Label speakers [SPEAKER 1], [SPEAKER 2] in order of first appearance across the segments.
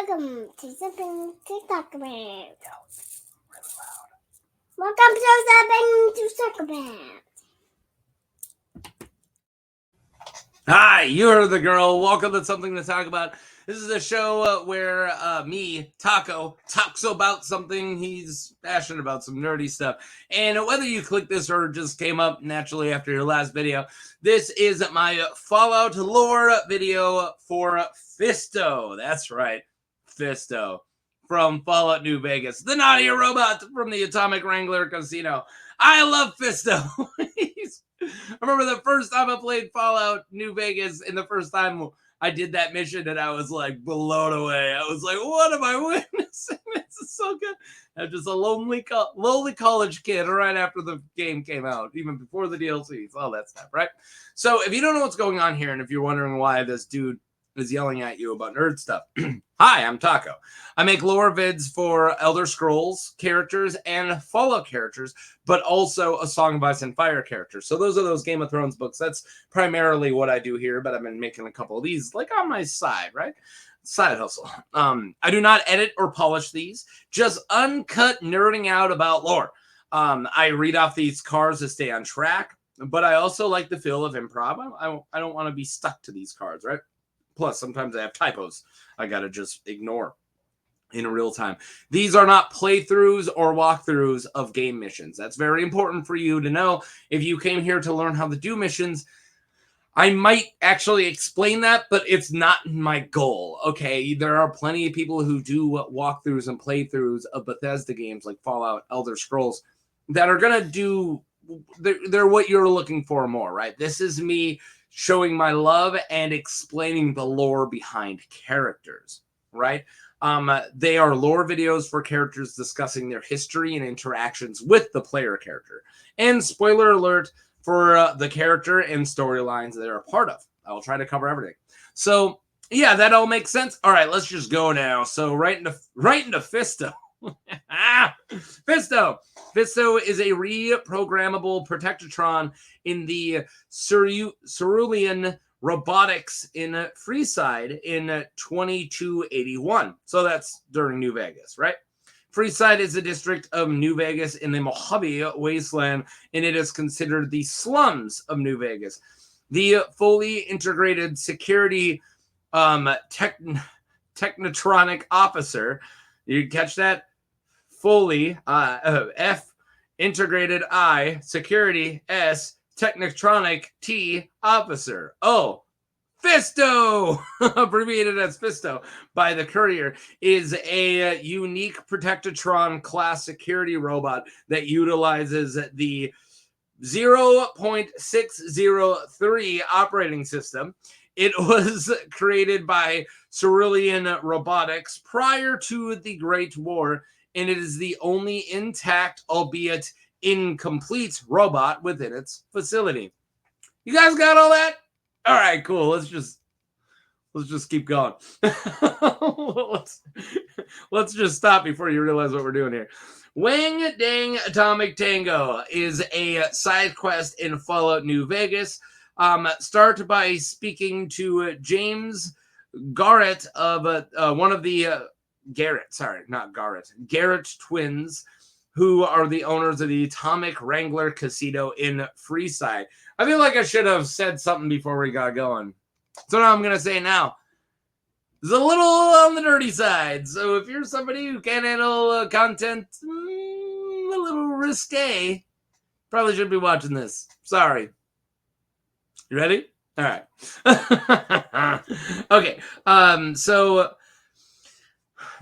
[SPEAKER 1] Welcome to something to talk about. Welcome to something to talk about.
[SPEAKER 2] Hi, you heard the girl. Welcome to Something to Talk About. This is a show where me, Taco, talks about something he's passionate about, some nerdy stuff. And whether you click this or just came up naturally after your last video, this is my Fallout lore video for Fisto. That's right, Fisto from Fallout New Vegas, the naughty robot from the Atomic Wrangler Casino. I love Fisto. I remember the first time I played Fallout New Vegas, and the first time I did that mission, and I was like blown away. I was like, "What am I witnessing? This is so good." I'm just a lonely college kid right after the game came out, even before the DLCs, all that stuff, right? So if you don't know what's going on here, and if you're wondering why this dude is yelling at you about nerd stuff, hi, I'm Taco. I make lore vids for Elder Scrolls characters and Fallout characters, but also a Song of Ice and Fire character. So those are those Game of Thrones books. That's primarily what I do here, but I've been making a couple of these like on my side, right? Side hustle. I do not edit or polish these, just uncut nerding out about lore. I read off these cards to stay on track, but I also like the feel of improv. I don't want to be stuck to these cards, right? Plus, sometimes I have typos I got to just ignore in real time. These are not playthroughs or walkthroughs of game missions. That's very important for you to know. If you came here to learn how to do missions, I might actually explain that, but it's not my goal, okay? There are plenty of people who do walkthroughs and playthroughs of Bethesda games like Fallout, Elder Scrolls, that are going to do, they're what you're looking for more, right? This is me showing my love and explaining the lore behind characters, right? They are lore videos for characters discussing their history and interactions with the player character. And spoiler alert for the character and storylines that are a part of. I'll try to cover everything. So yeah, that all makes sense. All right, let's just go now. So right into Fisto. Fisto is a reprogrammable Protectron in the Cerulean Robotics in Freeside in 2281. So that's during New Vegas, right? Freeside is a district of New Vegas in the Mojave Wasteland, and it is considered the slums of New Vegas. The fully integrated security technetronic officer, you catch that? Fully, F, integrated I, security, S, Technetronic T, officer. Oh, Fisto, abbreviated as Fisto by the Courier, is a unique Protectron class security robot that utilizes the 0.603 operating system. It was created by Cerulean Robotics prior to the Great War, and it is the only intact, albeit incomplete, robot within its facility. You guys got all that? All right, cool. Let's just keep going. let's just stop before you realize what we're doing here. Wand Dang Atomic Tango is a side quest in Fallout New Vegas. Start by speaking to James Garrett of one of the Garrett twins, who are the owners of the Atomic Wrangler Casino in Freeside. I feel like I should have said something before we got going. So now I'm going to say now. It's a little on the dirty side. So if you're somebody who can't handle content a little risque, probably shouldn't be watching this. Sorry. You ready? All right. Okay. So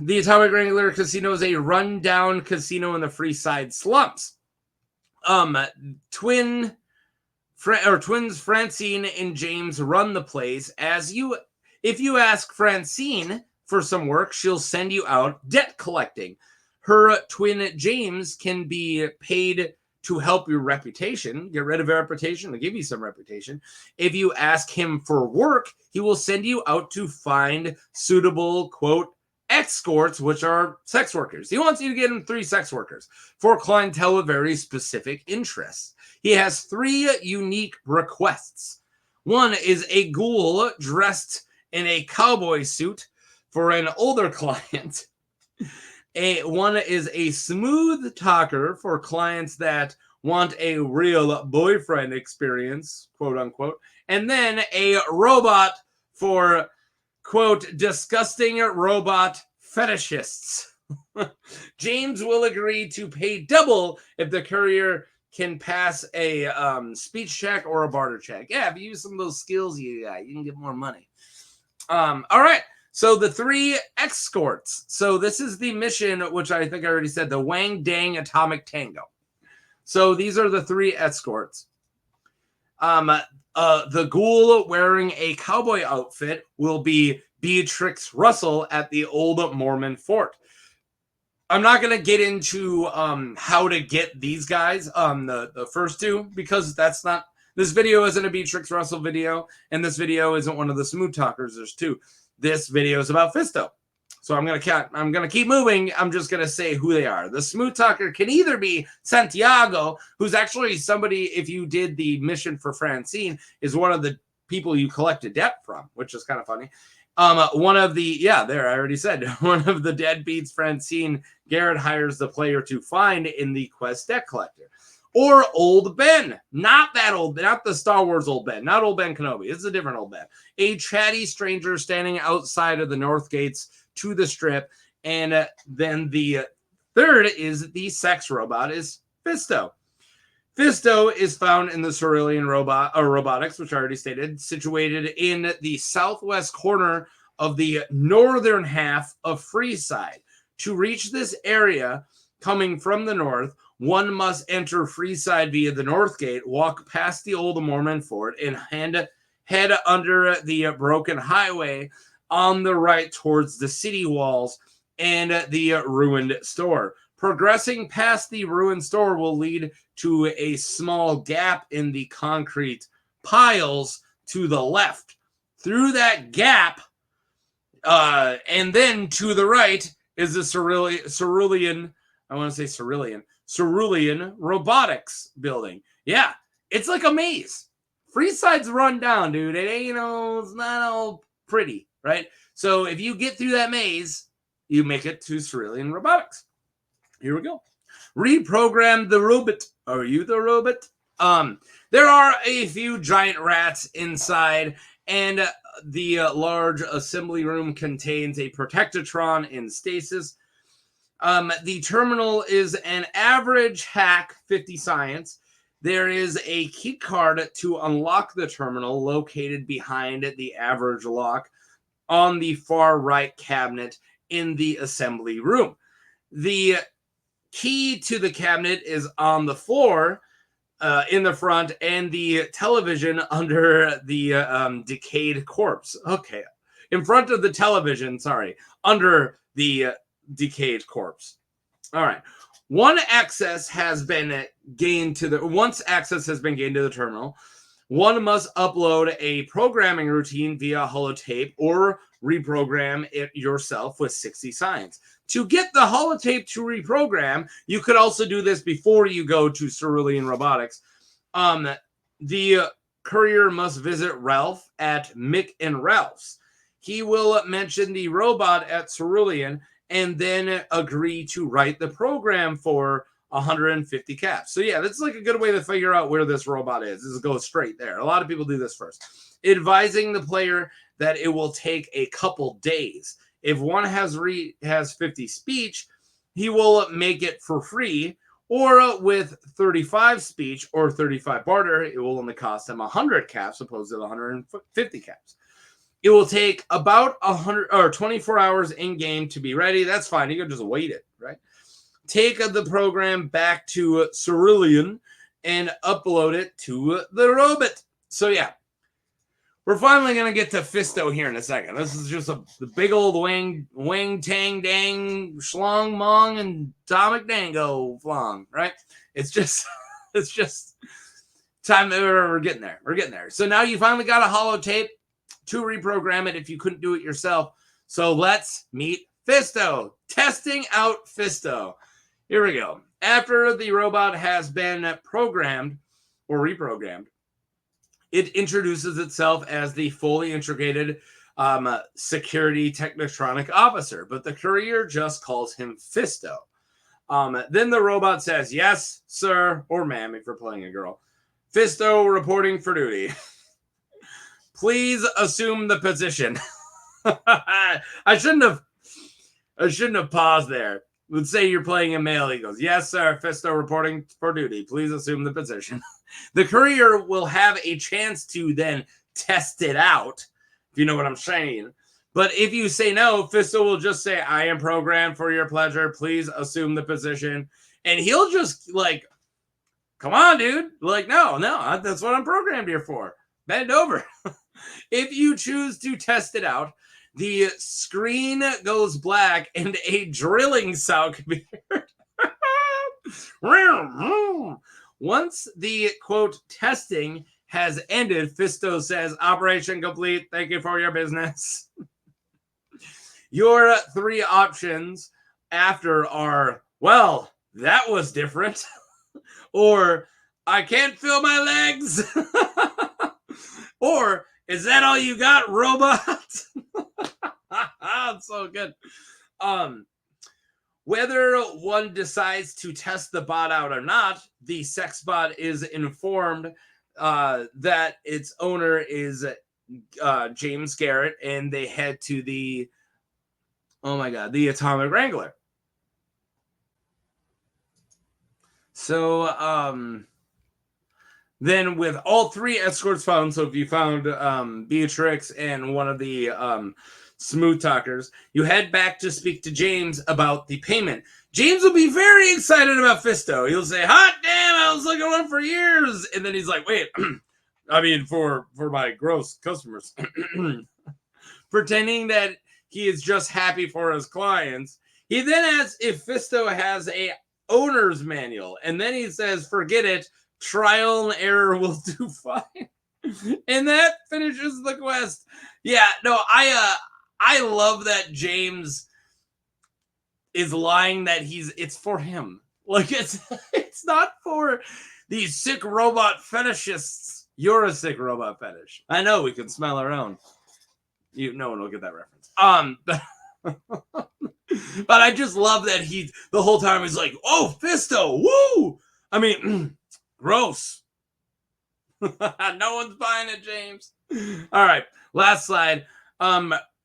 [SPEAKER 2] the Atomic Wrangler Casino is a rundown casino in the Freeside slums. Twins Francine and James run the place. If you ask Francine for some work, she'll send you out debt collecting. Her twin James can be paid to help your reputation, get rid of your reputation, to give you some reputation. If you ask him for work, he will send you out to find suitable, quote, escorts, which are sex workers. He wants you to get him 3 sex workers for clientele with very specific interests. He has 3 unique requests. One is a ghoul dressed in a cowboy suit For an older client, one is a smooth talker for clients that want a real boyfriend experience, quote unquote, and then a robot for, quote, disgusting robot fetishists. James will agree to pay double if the courier can pass a speech check or a barter check. Yeah, if you use some of those skills you got, you can get more money. All right. So the 3 escorts. So this is the mission, which I think I already said, the Wand Dang Atomic Tango. So these are the 3 escorts. The ghoul wearing a cowboy outfit will be Beatrix Russell at the Old Mormon Fort. I'm not going to get into how to get these guys, the first 2, because that's not, this video isn't a Beatrix Russell video, and this video isn't one of the smooth talkers. There's 2. This video is about Fisto. So I'm gonna keep moving. I'm just gonna say who they are. The smooth talker can either be Santiago, who's actually somebody, if you did the mission for Francine, is one of the people you collected debt from, which is kind of funny. One of the, I already said, one of the deadbeats Francine Garrett hires the player to find in the quest debt collector. Or Old Ben, not that old, not the Star Wars Old Ben, not Old Ben Kenobi. It's a different Old Ben. A chatty stranger standing outside of the north gates to the strip. And then the third is the sex robot is Fisto. Fisto is found in the Cerulean robotics, which I already stated, situated in the southwest corner of the northern half of Freeside. To reach this area, coming from the north, one must enter Freeside via the north gate, walk past the Old Mormon Fort, and head under the broken highway on the right towards the city walls and the ruined store. Progressing past the ruined store will lead to a small gap in the concrete piles to the left. Through that gap, and then to the right is the Cerulean robotics building. Yeah, it's like a maze. Freeside's run down, dude. It ain't, it's not all pretty, right? So if you get through that maze, you make it to Cerulean robotics. Here we go. Reprogram the robot. Are you the robot? There are a few giant rats inside, and the large assembly room contains a Protectron in stasis. The terminal is an average hack 50 science. There is a key card to unlock the terminal located behind the average lock on the far right cabinet in the assembly room. The key to the cabinet is on the floor in the front, and the television under the decayed corpse. Okay. In front of the television, under the decayed corpse. All right. Once access has been gained to the terminal, one must upload a programming routine via holotape or reprogram it yourself with 60 science. To get the holotape to reprogram, you could also do this before you go to Cerulean Robotics. The courier must visit Ralph at Mick and Ralph's. He will mention the robot at Cerulean and then agree to write the program for 150 caps. So yeah, that's like a good way to figure out where this robot is go straight there. A lot of people do this first. Advising the player that it will take a couple days. If one has 50 speech, he will make it for free, or with 35 speech or 35 barter, it will only cost him 100 caps opposed to 150 caps. It will take about 24 hours in game to be ready. That's fine. You can just wait it, right? Take the program back to Cerulean and upload it to the robot. So yeah, we're finally going to get to Fisto here in a second. This is just the big old Wang Tang Dang Schlong Mong and Atomic Tango Flong, right? It's just time. We're getting there. We're getting there. So now you finally got a holotape to reprogram it if you couldn't do it yourself. So let's meet Fisto. Testing out Fisto. Here we go. After the robot has been programmed or reprogrammed, it introduces itself as the fully integrated Security Technetronic Officer, but the courier just calls him Fisto. Then the robot says, yes, sir, or ma'am, if you're playing a girl. Fisto reporting for duty. Please assume the position. I shouldn't have paused there. Let's say you're playing a male. He goes, yes, sir, Fisto reporting for duty. Please assume the position. The courier will have a chance to then test it out, if you know what I'm saying. But if you say no, Fisto will just say, I am programmed for your pleasure. Please assume the position. And he'll just like, come on, dude. Like, no, that's what I'm programmed here for. Bend over. If you choose to test it out, the screen goes black and a drilling sound can be heard. Once the, quote, testing has ended, Fisto says, operation complete. Thank you for your business. Your three options after are, well, that was different. Or, I can't feel my legs. Or, is that all you got, robot? It's so good. Whether one decides to test the bot out or not, the sex bot is informed that its owner is James Garrett, and they head to the Atomic Wrangler. So then with all three escorts found, so if you found Beatrix and one of the smooth talkers, you head back to speak to James about the payment. James will be very excited about Fisto. He'll say, hot damn, I was looking at one for years. And then he's like, wait, I mean, for my gross customers. Pretending that he is just happy for his clients. He then asks if Fisto has a owner's manual. And then he says, forget it. Trial and error will do fine. And that finishes the quest. Yeah, no, I love that James is lying that it's for him. Like it's not for these sick robot fetishists. You're a sick robot fetish. I know, we can smell our own. No one will get that reference. But I just love that he the whole time he's like, oh, Fisto, woo! I mean, gross. No one's buying it, James. All right, last slide.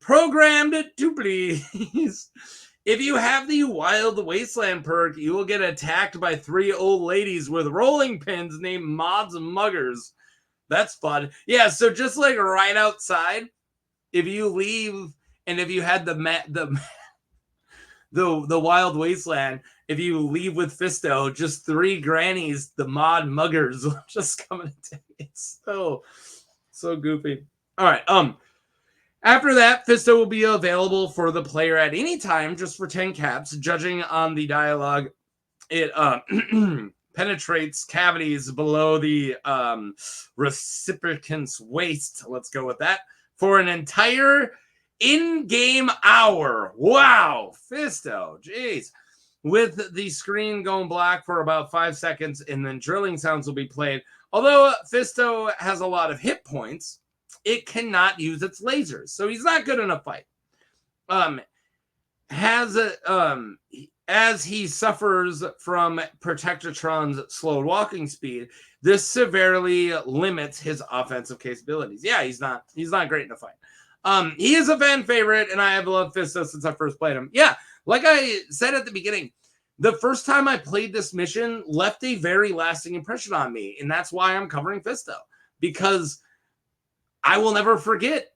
[SPEAKER 2] Programmed to please. If you have the Wild Wasteland perk, you will get attacked by 3 old ladies with rolling pins named Mods and Muggers. That's fun. Yeah, so just like right outside, if you leave and if you had the Wild Wasteland, if you leave with Fisto, just 3 grannies, the Mod Muggers, will just come and attack. It's so goofy. All right, after that, Fisto will be available for the player at any time, just for 10 caps. Judging on the dialogue, it penetrates cavities below the recipient's waist. Let's go with that. For an entire in-game hour. Wow, Fisto, jeez. With the screen going black for about 5 seconds, and then drilling sounds will be played. Although Fisto has a lot of hit points, it cannot use its lasers, so he's not good in a fight. As he suffers from Protectron's slow walking speed, this severely limits his offensive capabilities. Yeah, he's not great in a fight. He is a fan favorite, and I have loved Fisto since I first played him. Yeah, like I said at the beginning, the first time I played this mission left a very lasting impression on me, and that's why I'm covering Fisto, because I will never forget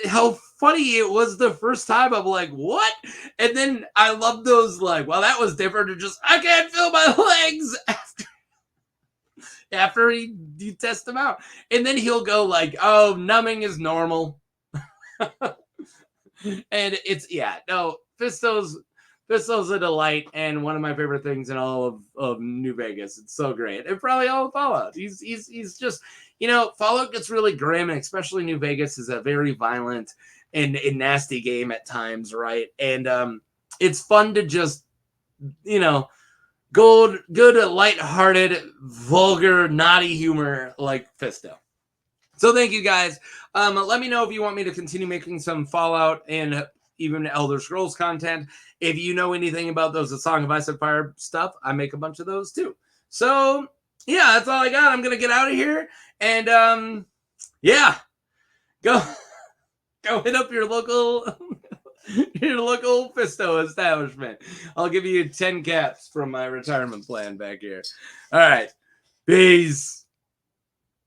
[SPEAKER 2] how funny it was the first time. I'm like, what? And then I love those, like, well, that was different. And just, I can't feel my legs after you test them out. And then he'll go like, oh, numbing is normal. And it's, yeah, no, Fisto's a delight and one of my favorite things in all of New Vegas. It's so great. And probably all of Fallout. He's just, you know, Fallout gets really grim, and especially New Vegas is a very violent and nasty game at times, right? And it's fun to just, you know, good lighthearted, vulgar, naughty humor like Fisto. So thank you guys. Let me know if you want me to continue making some Fallout and even Elder Scrolls content. If you know anything about those Song of Ice and Fire stuff, I make a bunch of those too. So yeah, that's all I got. I'm gonna get out of here, and yeah, go hit up your local Fisto establishment. I'll give you 10 caps from my retirement plan back here. All right, peace.